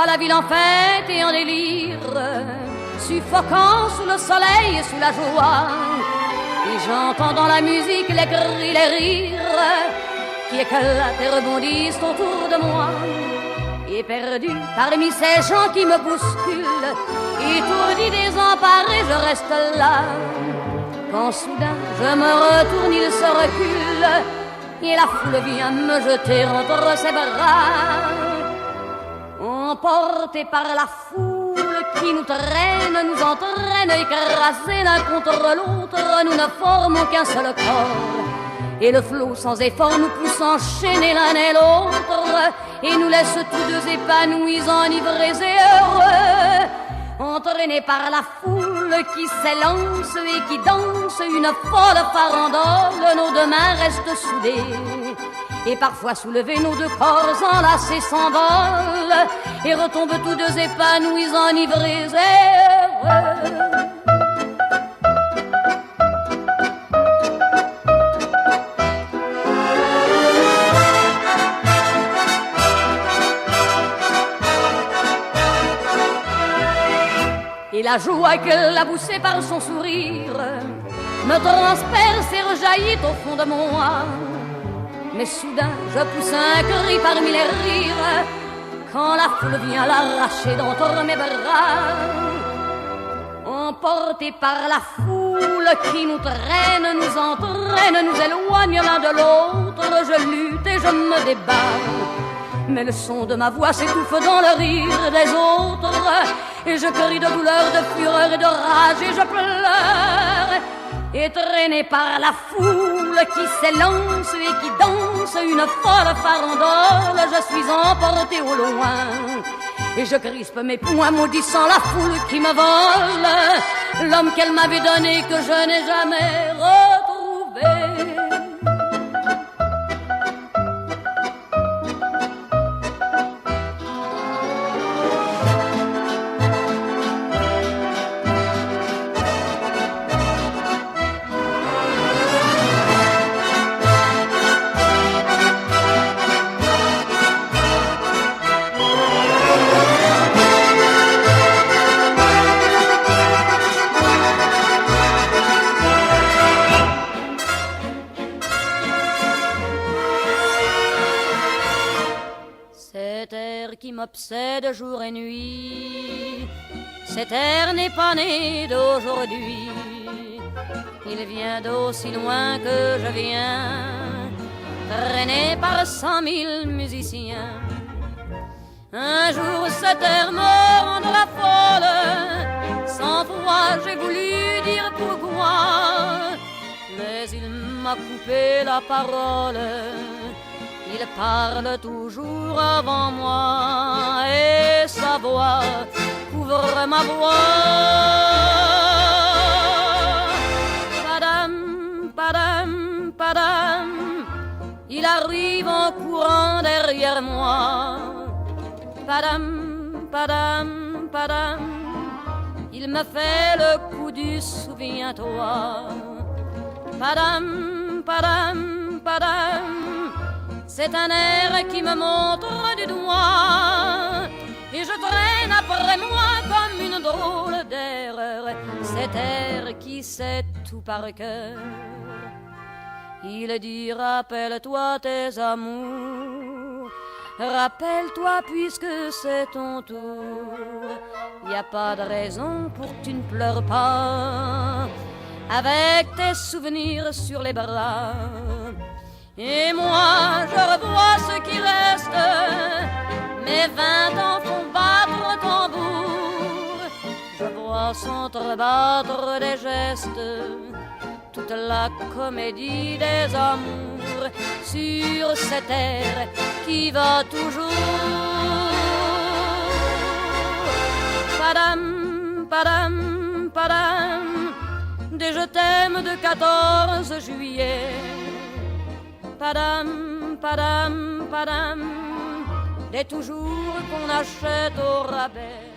la ville en fête et en délire, suffocant sous le soleil et sous la joie. Et j'entends dans la musique les cris, les rires qui éclatent et rebondissent autour de moi. Et perdu parmi ces gens qui me bousculent, étourdi, désemparé, je reste là. Quand soudain je me retourne, il se recule et la foule vient me jeter entre ses bras. Emportés par la foule qui nous traîne, nous entraîne, écrasés l'un contre l'autre, nous ne formons qu'un seul corps. Et le flot sans effort nous pousse enchaîner l'un et l'autre, et nous laisse tous deux épanouis, enivrés et heureux. Entraînés par la foule qui s'élance et qui danse une folle farandole, nos deux mains restent soudées. Et parfois soulevés, nos deux corps enlacés s'envolent et retombent tous deux épanouis, enivrés et heureux. Et la joie qu'elle a poussée par son sourire me transperce et rejaillit au fond de moi. Mais soudain je pousse un cri parmi les rires quand la foule vient l'arracher d'entre mes bras. Emportés par la foule qui nous traîne, nous entraîne, nous éloigne l'un de l'autre, je lutte et je me débat. Mais le son de ma voix s'étouffe dans le rire des autres, et je crie de douleur, de fureur et de rage, et je pleure. Et traîné par la foule qui s'élance et qui danse une folle farandole, je suis emporté au loin. Et je crispe mes poings maudissant la foule qui me vole l'homme qu'elle m'avait donné, que je n'ai jamais retrouvé. Cet air qui m'obsède jour et nuit, cet air n'est pas né d'aujourd'hui. Il vient d'aussi loin que je viens, traîné par 100 000 musiciens. Un jour cet air me rendra folle, 100 fois j'ai voulu dire pourquoi, mais il m'a coupé la parole. Il parle toujours avant moi et sa voix couvre ma voix. Padam, padam, padam, il arrive en courant derrière moi. Padam, padam, padam, il me fait le coup du souviens-toi. Padam, padam, padam, c'est un air qui me montre du doigt, et je traîne après moi comme une drôle d'erreur cet air qui sait tout par cœur. Il dit rappelle-toi tes amours, rappelle-toi puisque c'est ton tour. Y a pas de raison pour que tu ne pleures pas, avec tes souvenirs sur les bras. Et moi je revois ce qui reste, mes 20 ans font battre tambour. Je vois s'entrebattre des gestes, toute la comédie des amours, sur cette terre qui va toujours. Padam, padam, padam, des je t'aime de 14 juillet. Padam, padam, padam, des toujours qu'on achète au rabais.